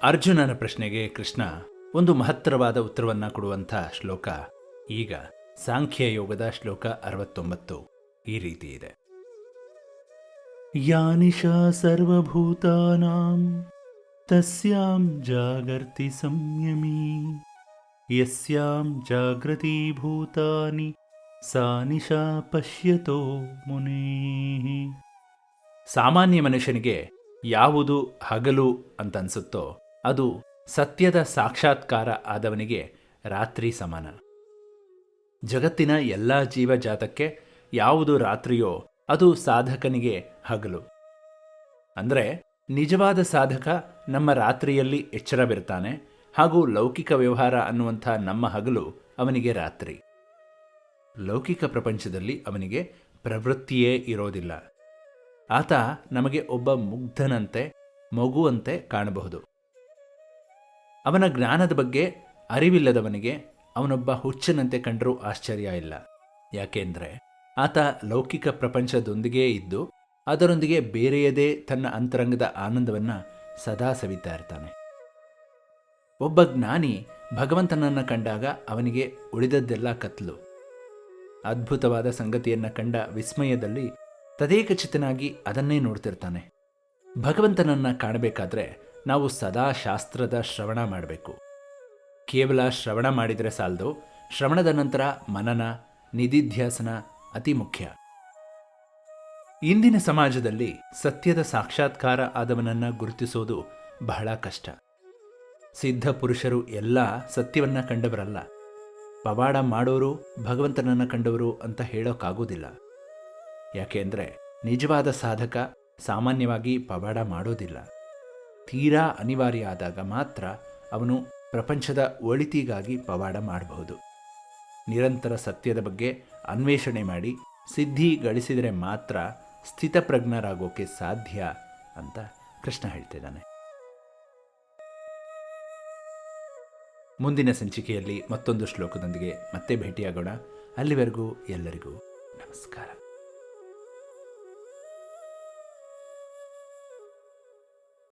ಅರ್ಜುನನ ಪ್ರಶ್ನೆಗೆ ಕೃಷ್ಣ ಒಂದು ಮಹತ್ತರವಾದ ಉತ್ತರವನ್ನು ಕೊಡುವಂಥ ಶ್ಲೋಕ ಈಗ ಸಾಂಖ್ಯ ಯೋಗದ ಶ್ಲೋಕ 69 ಈ ರೀತಿ ಇದೆ. ಯಾನಿಶಾ ಸರ್ವಭೂತಾನಾಂ ತಸ್ಯಾಂ ಜಾಗರ್ತಿ ಸಂಯಮೀ ಯಸ್ಯಾಂ ಜಾಗೃತಿ ಭೂತಾನಿ ಸಾ ನಿಶಾ ಪಶ್ಯತೋ ಮುನೇಃ. ಸಾಮಾನ್ಯ ಮನುಷ್ಯನಿಗೆ ಯಾವುದು ಹಗಲು ಅಂತ ಅನಿಸುತ್ತೋ ಅದು ಸತ್ಯದ ಸಾಕ್ಷಾತ್ಕಾರ ಆದವನಿಗೆ ರಾತ್ರಿ ಸಮಾನ. ಜಗತ್ತಿನ ಎಲ್ಲ ಜೀವಜಾತಕ್ಕೆ ಯಾವುದು ರಾತ್ರಿಯೋ ಅದು ಸಾಧಕನಿಗೆ ಹಗಲು. ಅಂದರೆ ನಿಜವಾದ ಸಾಧಕ ನಮ್ಮ ರಾತ್ರಿಯಲ್ಲಿ ಎಚ್ಚರವಿರ್ತಾನೆ, ಹಾಗೂ ಲೌಕಿಕ ವ್ಯವಹಾರ ಅನ್ನುವಂಥ ನಮ್ಮ ಹಗಲು ಅವನಿಗೆ ರಾತ್ರಿ. ಲೌಕಿಕ ಪ್ರಪಂಚದಲ್ಲಿ ಅವನಿಗೆ ಪ್ರವೃತ್ತಿಯೇ ಇರೋದಿಲ್ಲ. ಆತ ನಮಗೆ ಒಬ್ಬ ಮುಗ್ಧನಂತೆ, ಮಗುವಂತೆ ಕಾಣಬಹುದು. ಅವನ ಜ್ಞಾನದ ಬಗ್ಗೆ ಅರಿವಿಲ್ಲದವನಿಗೆ ಅವನೊಬ್ಬ ಹುಚ್ಚನಂತೆ ಕಂಡರೂ ಆಶ್ಚರ್ಯ ಇಲ್ಲ. ಯಾಕೆಂದರೆ ಆತ ಲೌಕಿಕ ಪ್ರಪಂಚದೊಂದಿಗೇ ಇದ್ದು ಅದರೊಂದಿಗೆ ಬೇರೆಯದೇ ತನ್ನ ಅಂತರಂಗದ ಆನಂದವನ್ನು ಸದಾ ಸವಿತಾ ಇರ್ತಾನೆ. ಒಬ್ಬ ಜ್ಞಾನಿ ಭಗವಂತನನ್ನು ಕಂಡಾಗ ಅವನಿಗೆ ಉಳಿದದ್ದೆಲ್ಲ ಕತ್ಲು. ಅದ್ಭುತವಾದ ಸಂಗತಿಯನ್ನು ಕಂಡ ವಿಸ್ಮಯದಲ್ಲಿ ತದೇಕಚಿತನಾಗಿ ಅದನ್ನೇ ನೋಡ್ತಿರ್ತಾನೆ. ಭಗವಂತನನ್ನು ಕಾಣಬೇಕಾದ್ರೆ ನಾವು ಸದಾ ಶಾಸ್ತ್ರದ ಶ್ರವಣ ಮಾಡಬೇಕು. ಕೇವಲ ಶ್ರವಣ ಮಾಡಿದರೆ ಸಾಲದು, ಶ್ರವಣದ ನಂತರ ಮನನ, ನಿಧಿಧ್ಯಾಸನ ಅತಿ ಮುಖ್ಯ. ಇಂದಿನ ಸಮಾಜದಲ್ಲಿ ಸತ್ಯದ ಸಾಕ್ಷಾತ್ಕಾರ ಆದವನನ್ನು ಗುರುತಿಸೋದು ಬಹಳ ಕಷ್ಟ. ಸಿದ್ಧ ಪುರುಷರು ಎಲ್ಲ ಸತ್ಯವನ್ನು ಕಂಡವರಲ್ಲ. ಪವಾಡ ಮಾಡೋರು ಭಗವಂತನನ್ನು ಕಂಡವರು ಅಂತ ಹೇಳೋಕ್ಕಾಗೋದಿಲ್ಲ. ಯಾಕೆಂದರೆ ನಿಜವಾದ ಸಾಧಕ ಸಾಮಾನ್ಯವಾಗಿ ಪವಾಡ ಮಾಡೋದಿಲ್ಲ. ತೀರಾ ಅನಿವಾರ್ಯ ಆದಾಗ ಮಾತ್ರ ಅವನು ಪ್ರಪಂಚದ ಒಳಿತಿಗಾಗಿ ಪವಾಡ ಮಾಡಬಹುದು. ನಿರಂತರ ಸತ್ಯದ ಬಗ್ಗೆ ಅನ್ವೇಷಣೆ ಮಾಡಿ ಸಿದ್ಧಿ ಗಳಿಸಿದರೆ ಮಾತ್ರ ಸ್ಥಿತಪ್ರಜ್ಞರಾಗೋಕೆ ಸಾಧ್ಯ ಅಂತ ಕೃಷ್ಣ ಹೇಳ್ತಿದ್ದಾನೆ. ಮುಂದಿನ ಸಂಚಿಕೆಯಲ್ಲಿ ಮತ್ತೊಂದು ಶ್ಲೋಕದೊಂದಿಗೆ ಮತ್ತೆ ಭೇಟಿಯಾಗೋಣ. ಅಲ್ಲಿವರೆಗೂ ಎಲ್ಲರಿಗೂ ನಮಸ್ಕಾರ.